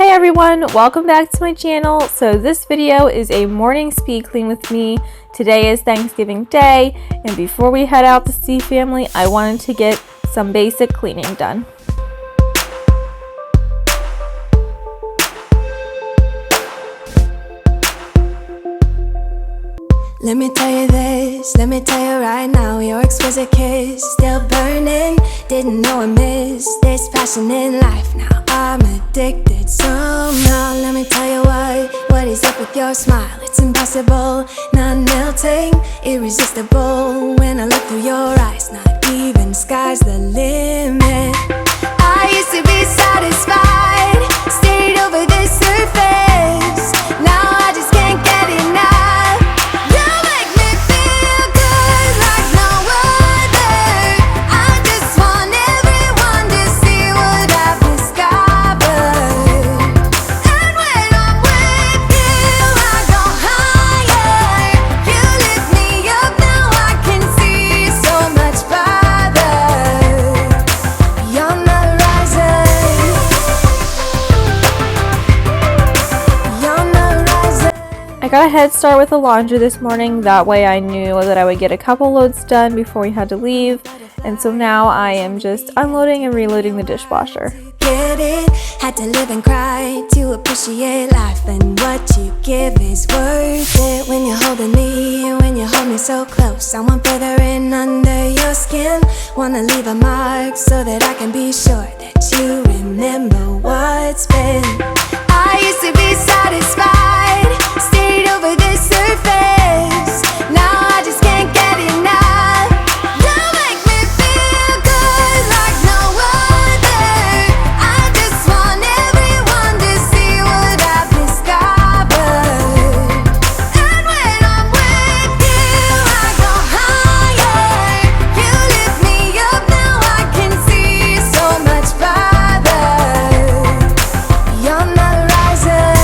Hi everyone, welcome back to my channel. So this video is a morning speed clean with me. Today is Thanksgiving Day, and before we head out to see family, I wanted to get some basic cleaning done. Let me tell you this, let me tell you right now, your exquisite kiss still burning. Didn't know I missed this passion in life. Now I'm addicted somehow. Let me tell you what is up with your smile. It's impossible, not melting, irresistible. When I look through your eyes, not even sky's the limit. I used to be satisfied, stayed over the surface. Now I just can't get enough. I got a head start with the laundry this morning, that way I knew that I would get a couple loads done before we had to leave, and so now I am just unloading and reloading the dishwasher. Get it, had to live and cry to appreciate life, and what you give is worth it. When you're holding me, when you hold me so close, I want further in under your skin. Wanna leave a mark so that I can be sure that you remember what's been. I used to be satisfied, stayed over the surface. Now I just can't get enough. You make me feel good like no other. I just want everyone to see what I've discovered. And when I'm with you, I go higher. You lift me up, now I can see so much farther. You're not rising.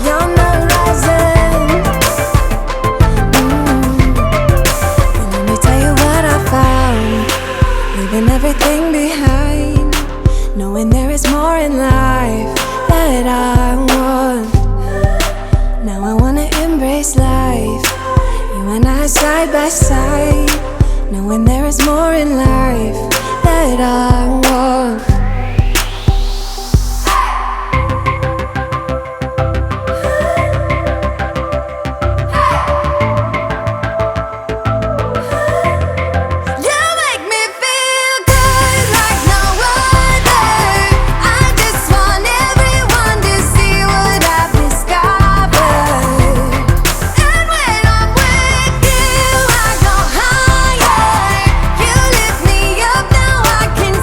You're not rising. And let me tell you what I found. Leaving everything behind, knowing there is more in life that I want. Now I wanna embrace life, you and I side by side, knowing there is more in life that I want. You make me feel good like no other. I just want everyone to see what I've discovered. And when I'm with you, I go higher. You lift me up, now I can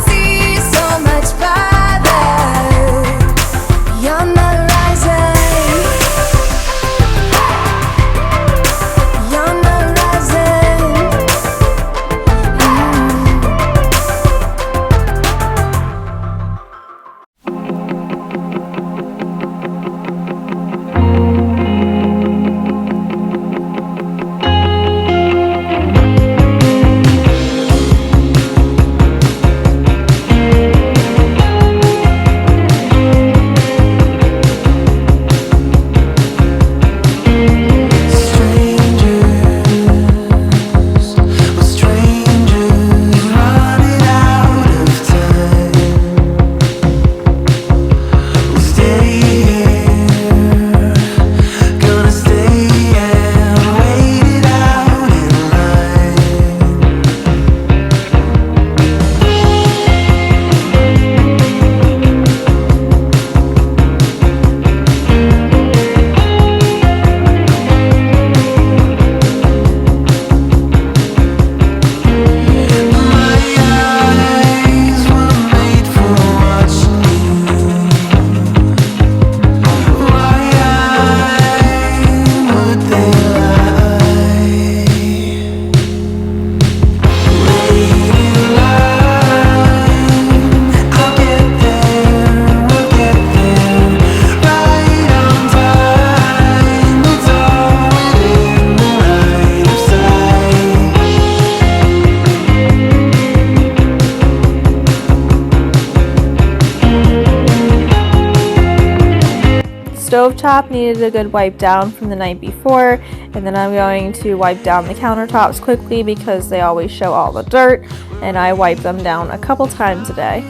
stovetop needed a good wipe down from the night before, and then I'm going to wipe down the countertops quickly because they always show all the dirt, and I wipe them down a couple times a day.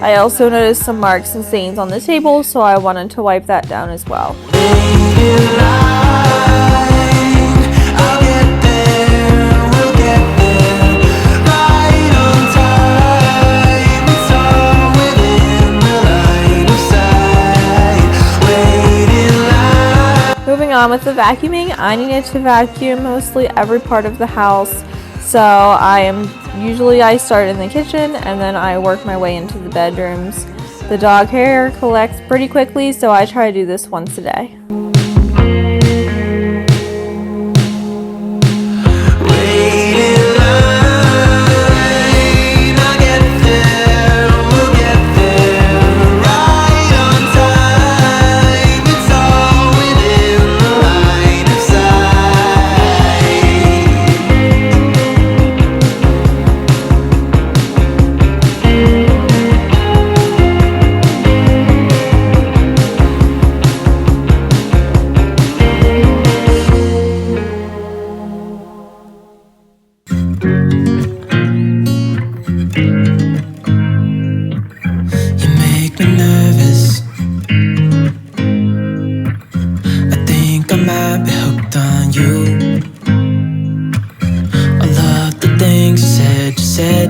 I also noticed some marks and stains on the table, so I wanted to wipe that down as well. Moving on with the vacuuming, I needed to vacuum mostly every part of the house. So I start in the kitchen and then I work my way into the bedrooms. The dog hair collects pretty quickly, so I try to do this once a day.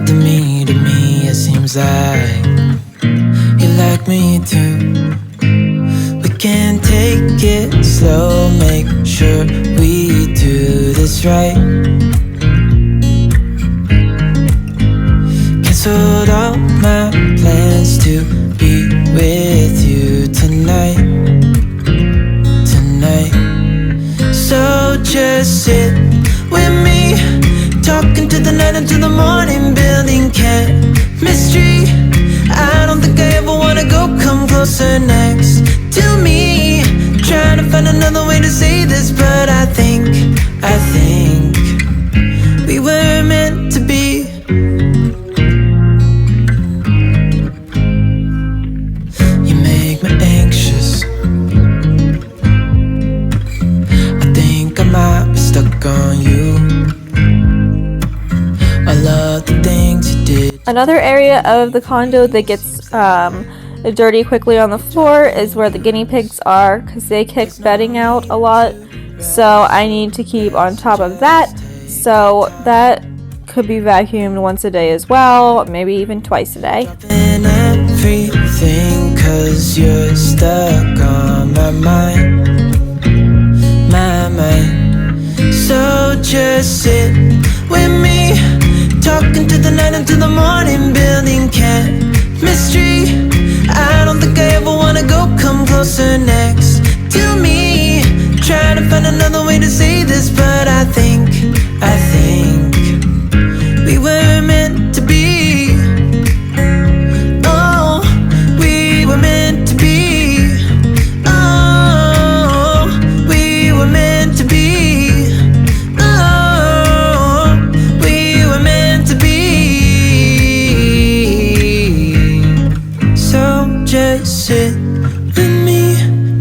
To me, it seems like you like me too. We can take it slow, make sure we do this right. Canceled all my plans to be with you tonight. So just sit with me, talking to the night until the morning, building chemistry. I don't think I ever wanna go come closer next to me. Trying to find another way to say this, but I think we were meant to be. You make me anxious. I think I might be stuck on you. I love the things you did. Another area of the condo that gets dirty quickly on the floor is where the guinea pigs are, because they kick bedding out a lot, so I need to keep on top of that. So that could be vacuumed once a day as well, maybe even twice a day. And everything, 'cause you're stuck on my mind. So just sit with me, talking to the night until the morning, building chemistry. I don't think I ever wanna go come closer next to me. Trying to find another way to say this, but I think we were meant to be. Oh, we were meant to be. Oh, we were meant to be. Just sit with me,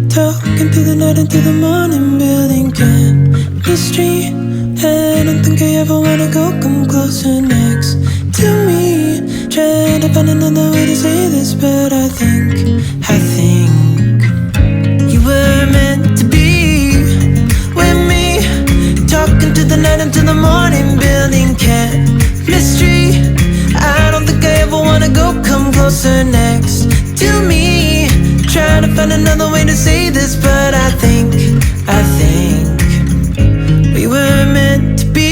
talking to the night until the morning, building chemistry. I don't think I ever wanna go come closer next to me. Trying to find another way to say this, but I think you were meant to be with me, talking to the night until the morning, building chemistry. I don't think I ever wanna go come closer next to me. Trying to find another way to say this, but I think we were meant to be.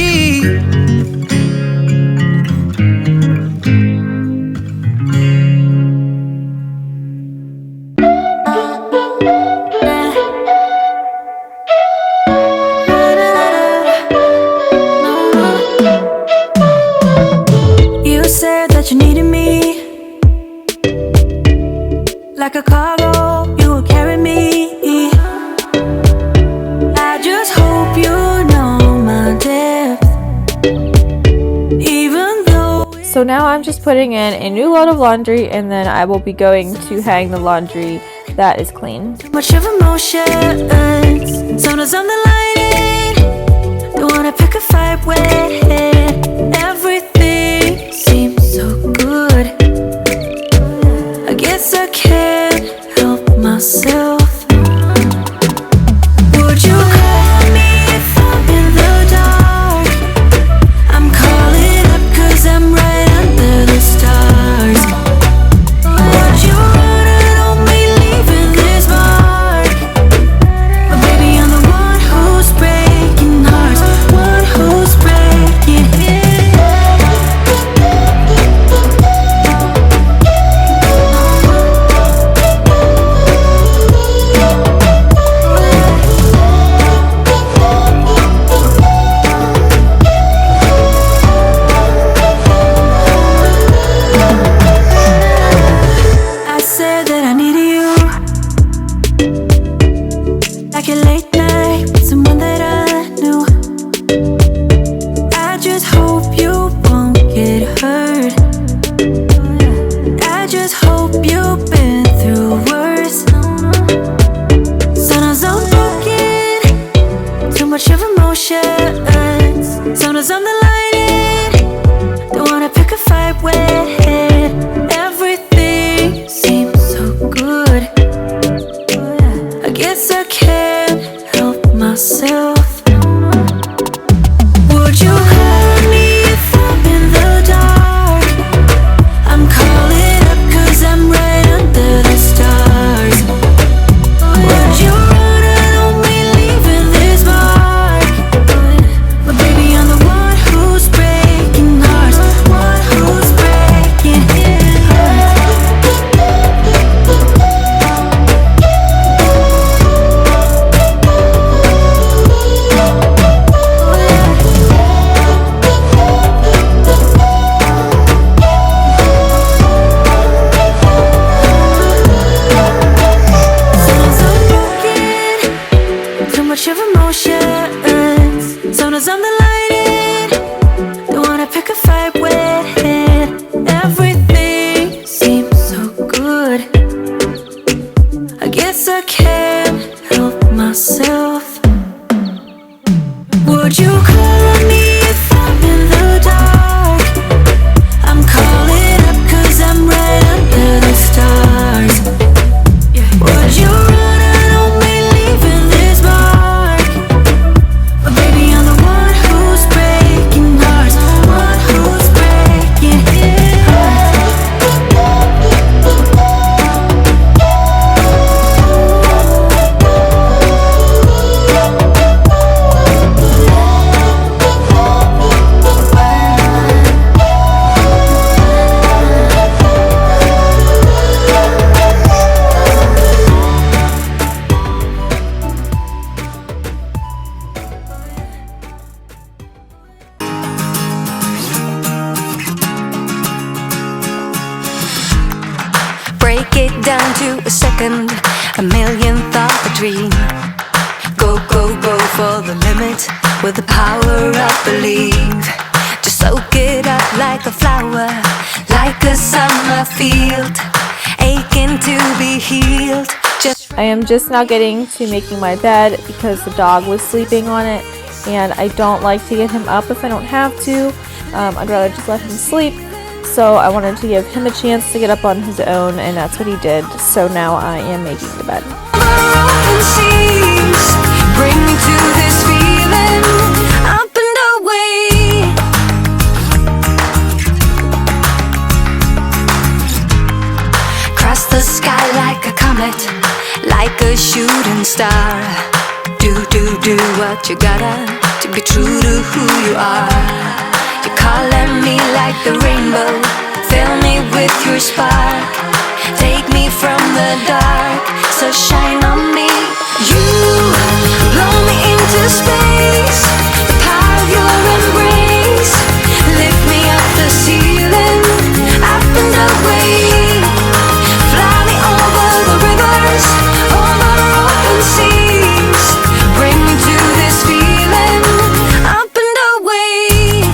now I'm just putting in a new load of laundry, and then I will be going to hang the laundry that is clean. Much of emotion, sometimes on the lining. Don't wanna pick a fight when everything seems so good. I guess I can't help myself. Would you call me if I'm in the dark? I'm calling up 'cause I'm right under the stars. Would you run on me leaving this mark? But baby, I'm the one who's breaking hearts, one who's breaking I said that I needed you, like a late night with someone that I knew. I just hope you won't get hurt. I just hope you've been through worse. Sometimes I'm broken, too much of emotions. Sometimes I'm the lining. Don't wanna pick a fight when everything seems so good. I guess I can't help myself. Would you call me if I'm in the dark? I'm calling up 'cause I'm right under the stars. Would you run on me leaving this mark? But baby, I'm the one who's breaking hearts, one who's breaking Sometimes I'm broken, too much of emotions. Sometimes I'm the lining. Don't wanna pick a fight when everything seems so good. I guess I can't help myself. Would you call me if I'm in the dark? I'm calling up 'cause I'm right under the stars. Would you run on me leaving this mark? But baby, I'm the one who's breaking hearts, one who's breaking Break it down to a second, a millionth of a dream. Go, go, go for the limit with the power of belief. Just soak it up like a flower, like a summer field, aching to be healed. I am just now getting to making my bed because the dog was sleeping on it, and I don't like to get him up if I don't have to. I'd rather just let him sleep. So I wanted to give him a chance to get up on his own, and that's what he did. So now I am making the bed. Bring me to this feeling, up and away. Cross the sky like a comet, like a shooting star. Do what you gotta to be true to who you are. You're calling me like the rainbow, fill me with your spark. Take me from the dark, so shine on me. You blow me into space, the power of your embrace. Lift me up the ceiling, up and away. Fly me over the rivers, over open seas. Bring me to this feeling, up and away.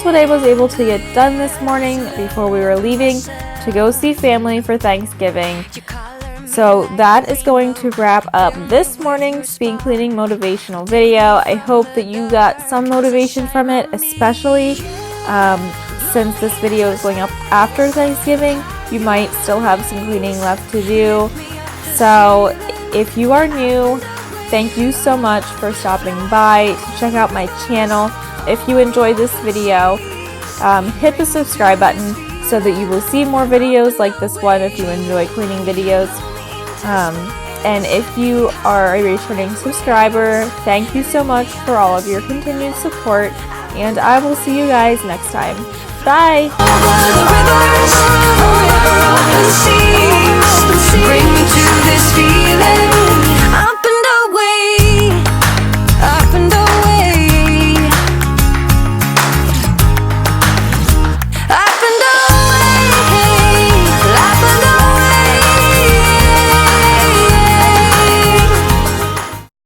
what I was able to get done this morning before we were leaving to go see family for Thanksgiving. So that is going to wrap up this morning's speed cleaning motivational video. I hope that you got some motivation from it, especially since this video is going up after Thanksgiving. You might still have some cleaning left to do. So if you are new, thank you so much for stopping by to check out my channel. If you enjoyed this video, hit the subscribe button so that you will see more videos like this one if you enjoy cleaning videos. And if you are a returning subscriber, thank you so much for all of your continued support, and I will see you guys next time. Bye! Bring me to this feeling.